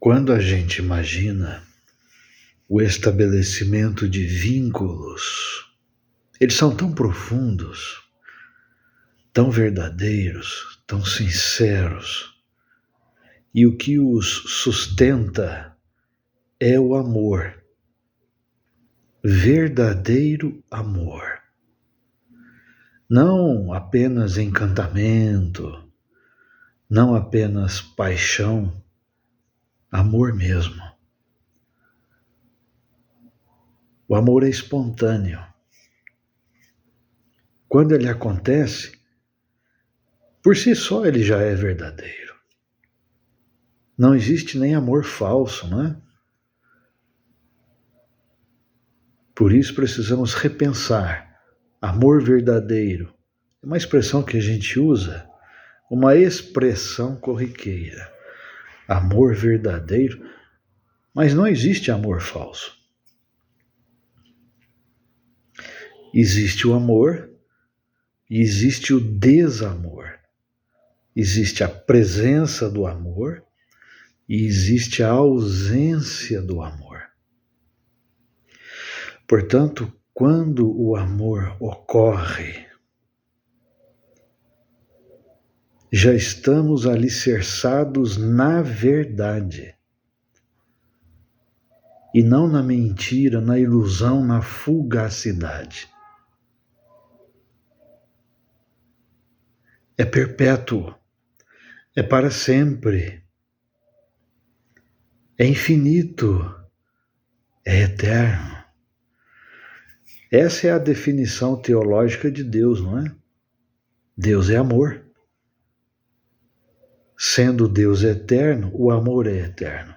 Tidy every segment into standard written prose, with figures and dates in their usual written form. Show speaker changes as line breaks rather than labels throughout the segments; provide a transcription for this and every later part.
Quando a gente imagina o estabelecimento de vínculos, eles são tão profundos, tão verdadeiros, tão sinceros, e o que os sustenta é o amor, verdadeiro amor. Não apenas encantamento, não apenas paixão, amor mesmo. O amor é espontâneo. Quando ele acontece, por si só ele já é verdadeiro. Não existe nem amor falso, não é? Por isso precisamos repensar. Amor verdadeiro é uma expressão que a gente usa, uma expressão corriqueira. Amor verdadeiro, mas não existe amor falso. Existe o amor e existe o desamor. Existe a presença do amor e existe a ausência do amor. Portanto, quando o amor ocorre, já estamos alicerçados na verdade e não na mentira, na ilusão, na fugacidade. É perpétuo, é para sempre, é infinito, é eterno. Essa é a definição teológica de Deus, não é? Deus é amor. Sendo Deus eterno, o amor é eterno.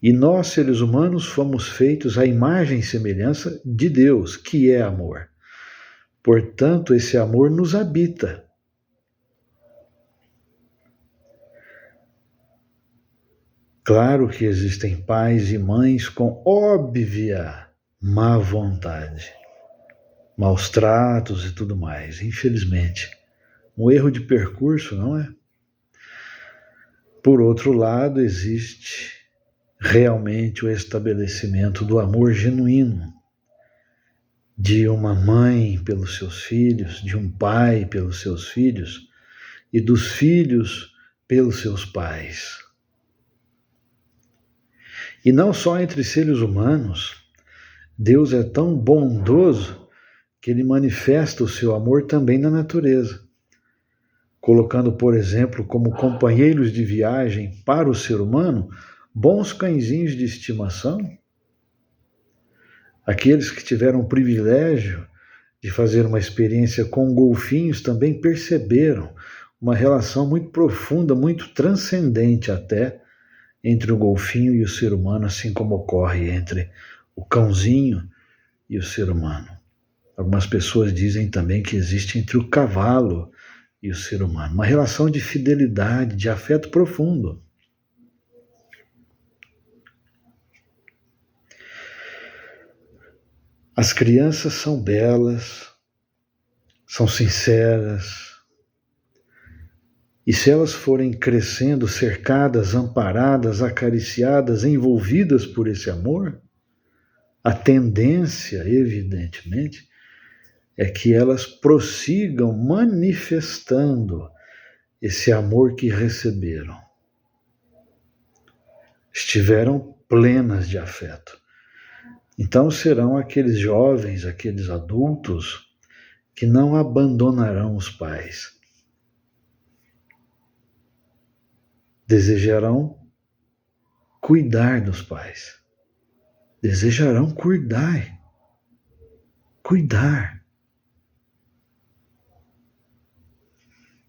E nós, seres humanos, fomos feitos à imagem e semelhança de Deus, que é amor. Portanto, esse amor nos habita. Claro que existem pais e mães com óbvia má vontade, maus tratos e tudo mais, infelizmente. Um erro de percurso, não é? Por outro lado, existe realmente o estabelecimento do amor genuíno, de uma mãe pelos seus filhos, de um pai pelos seus filhos e dos filhos pelos seus pais. E não só entre seres humanos, Deus é tão bondoso que ele manifesta o seu amor também na natureza, colocando, por exemplo, como companheiros de viagem para o ser humano, bons cãezinhos de estimação. Aqueles que tiveram o privilégio de fazer uma experiência com golfinhos também perceberam uma relação muito profunda, muito transcendente até, entre o golfinho e o ser humano, assim como ocorre entre o cãozinho e o ser humano. Algumas pessoas dizem também que existe entre o cavalo e o ser humano uma relação de fidelidade, de afeto profundo. As crianças são belas, são sinceras, e se elas forem crescendo, cercadas, amparadas, acariciadas, envolvidas por esse amor, a tendência, evidentemente, é que elas prossigam manifestando esse amor que receberam. Estiveram plenas de afeto. Então serão aqueles jovens, aqueles adultos que não abandonarão os pais. Desejarão cuidar dos pais. Desejarão cuidar.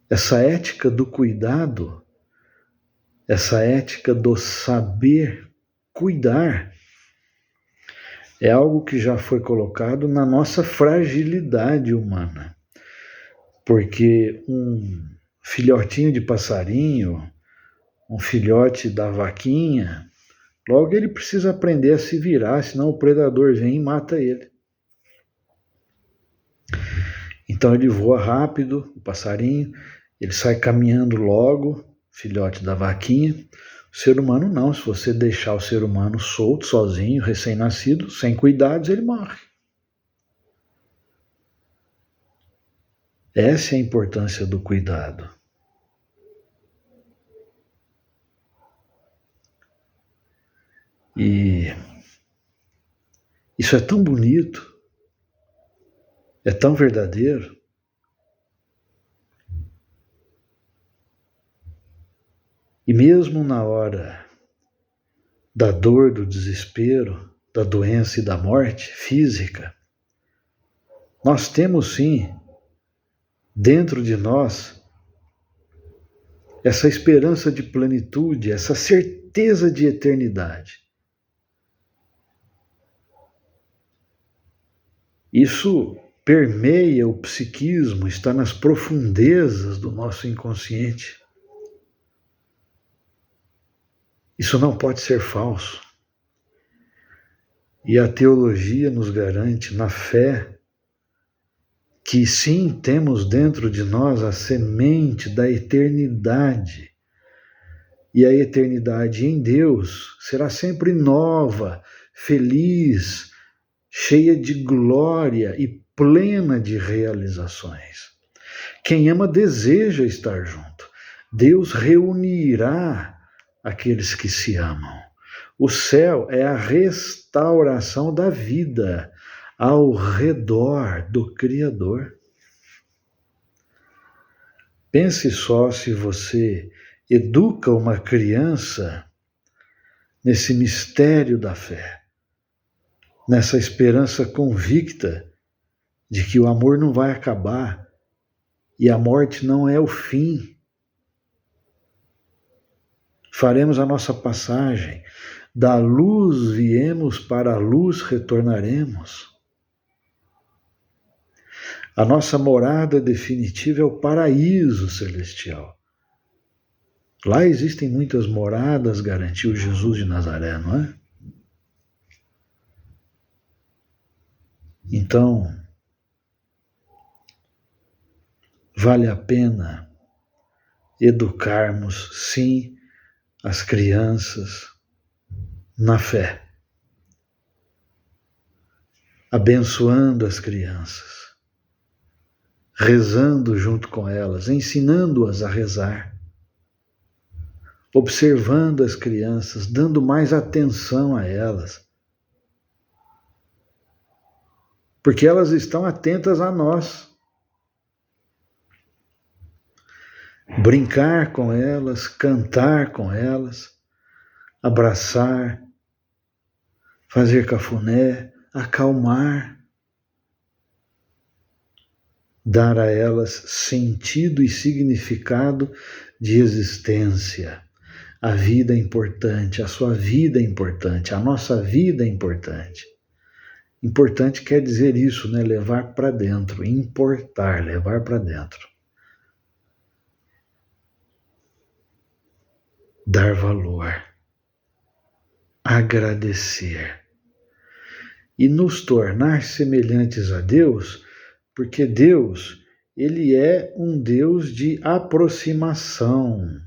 Essa ética do cuidado, essa ética do saber cuidar, é algo que já foi colocado na nossa fragilidade humana. Porque um filhotinho de passarinho, um filhote da vaquinha, logo ele precisa aprender a se virar, senão o predador vem e mata ele. Então ele voa rápido, o passarinho, ele sai caminhando logo, filhote da vaquinha. O ser humano não, se você deixar o ser humano solto, sozinho, recém-nascido, sem cuidados, ele morre. Essa é a importância do cuidado. E isso é tão bonito, é tão verdadeiro. E mesmo na hora da dor, do desespero, da doença e da morte física, nós temos sim, dentro de nós, essa esperança de plenitude, essa certeza de eternidade. Isso permeia o psiquismo, está nas profundezas do nosso inconsciente. Isso não pode ser falso. E a teologia nos garante, na fé, que sim, temos dentro de nós a semente da eternidade. E a eternidade em Deus será sempre nova, feliz, cheia de glória e plena de realizações. Quem ama deseja estar junto. Deus reunirá aqueles que se amam. O céu é a restauração da vida ao redor do Criador. Pense só se você educa uma criança nesse mistério da fé, nessa esperança convicta de que o amor não vai acabar e a morte não é o fim. Faremos a nossa passagem, da luz viemos, para a luz retornaremos. A nossa morada definitiva é o paraíso celestial. Lá existem muitas moradas, garantiu Jesus de Nazaré, não é? Então, vale a pena educarmos, sim, as crianças na fé, abençoando as crianças, rezando junto com elas, ensinando-as a rezar, observando as crianças, dando mais atenção a elas, porque elas estão atentas a nós. Brincar com elas, cantar com elas, abraçar, fazer cafuné, acalmar, dar a elas sentido e significado de existência. A vida é importante, a sua vida é importante, a nossa vida é importante. Importante quer dizer isso, né? Levar para dentro, importar, levar para dentro. Dar valor, agradecer e nos tornar semelhantes a Deus, porque Deus, ele é um Deus de aproximação,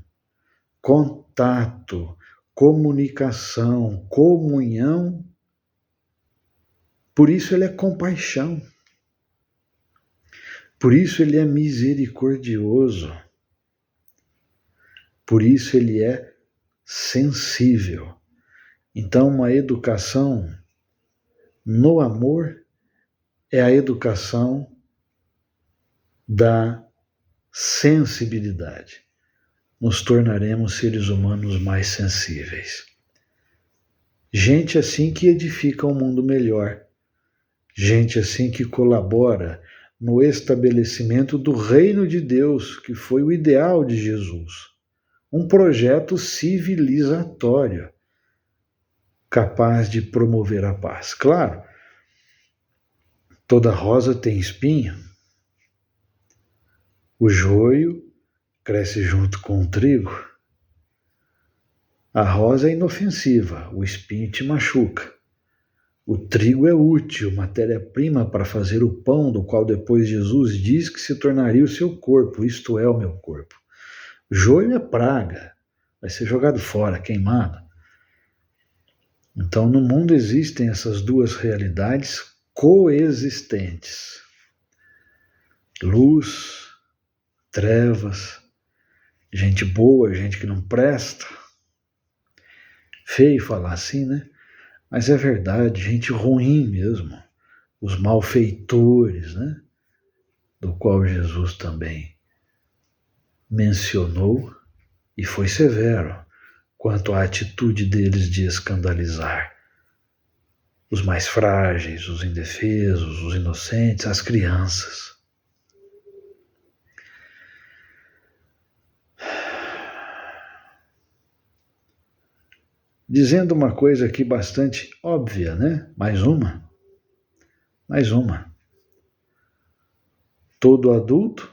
contato, comunicação, comunhão. Por isso ele é compaixão, por isso ele é misericordioso, por isso ele é sensível. Então, uma educação no amor é a educação da sensibilidade. Nos tornaremos seres humanos mais sensíveis. Gente assim que edifica um mundo melhor. Gente assim que colabora no estabelecimento do reino de Deus, que foi o ideal de Jesus. Um projeto civilizatório, capaz de promover a paz. Claro, toda rosa tem espinho. O joio cresce junto com o trigo. A rosa é inofensiva, o espinho te machuca. O trigo é útil, matéria-prima para fazer o pão, do qual depois Jesus diz que se tornaria o seu corpo, isto é, o meu corpo. Joio é praga, vai ser jogado fora, queimado. Então, no mundo existem essas duas realidades coexistentes: luz, trevas, gente boa, gente que não presta. Feio falar assim, né? Mas é verdade, gente ruim mesmo, os malfeitores, né? Do qual Jesus também mencionou e foi severo quanto à atitude deles de escandalizar os mais frágeis, os indefesos, os inocentes, as crianças. Dizendo uma coisa aqui bastante óbvia, né? Mais uma. Todo adulto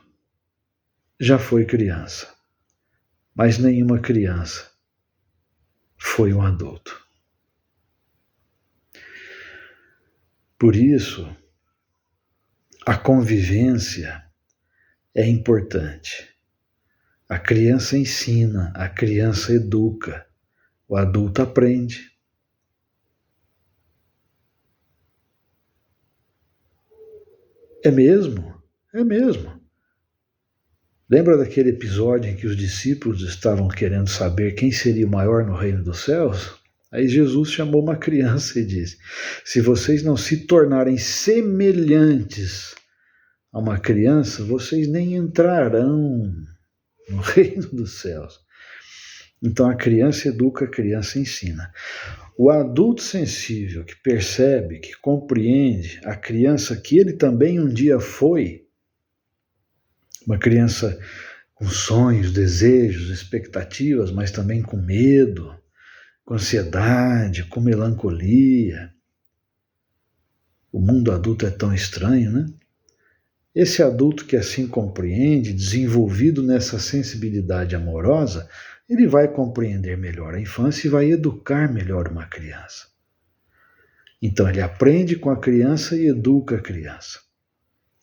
já foi criança, mas nenhuma criança foi um adulto. Por isso, a convivência é importante. A criança ensina, a criança educa, o adulto aprende. É mesmo, é mesmo. Lembra daquele episódio em que os discípulos estavam querendo saber quem seria o maior no reino dos céus? Aí Jesus chamou uma criança e disse: se vocês não se tornarem semelhantes a uma criança, vocês nem entrarão no reino dos céus. Então a criança educa, a criança ensina. O adulto sensível que percebe, que compreende a criança que ele também um dia foi, uma criança com sonhos, desejos, expectativas, mas também com medo, com ansiedade, com melancolia. O mundo adulto é tão estranho, né? Esse adulto que assim compreende, desenvolvido nessa sensibilidade amorosa, ele vai compreender melhor a infância e vai educar melhor uma criança. Então ele aprende com a criança e educa a criança.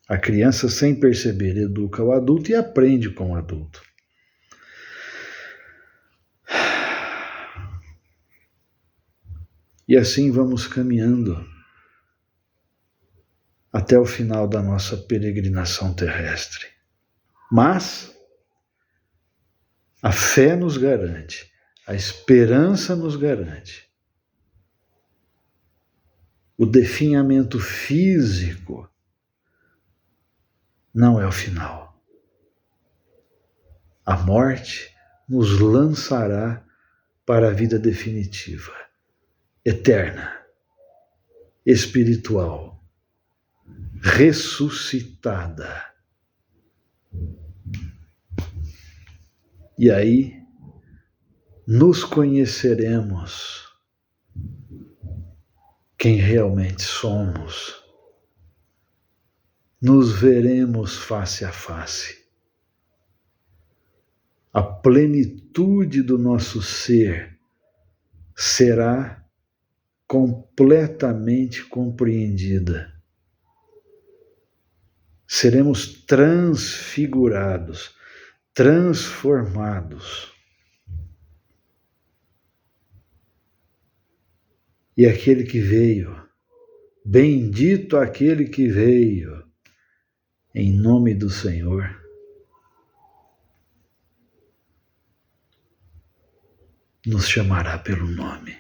A criança, sem perceber, educa o adulto e aprende com o adulto. E assim vamos caminhando até o final da nossa peregrinação terrestre. Mas a fé nos garante, a esperança nos garante. O definhamento físico não é o final. A morte nos lançará para a vida definitiva, eterna, espiritual, ressuscitada. E aí nos conheceremos quem realmente somos. Nos veremos face a face. A plenitude do nosso ser será completamente compreendida. Seremos transfigurados, transformados. E aquele que veio, bendito aquele que veio, em nome do Senhor, nos chamará pelo nome.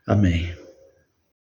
Amém.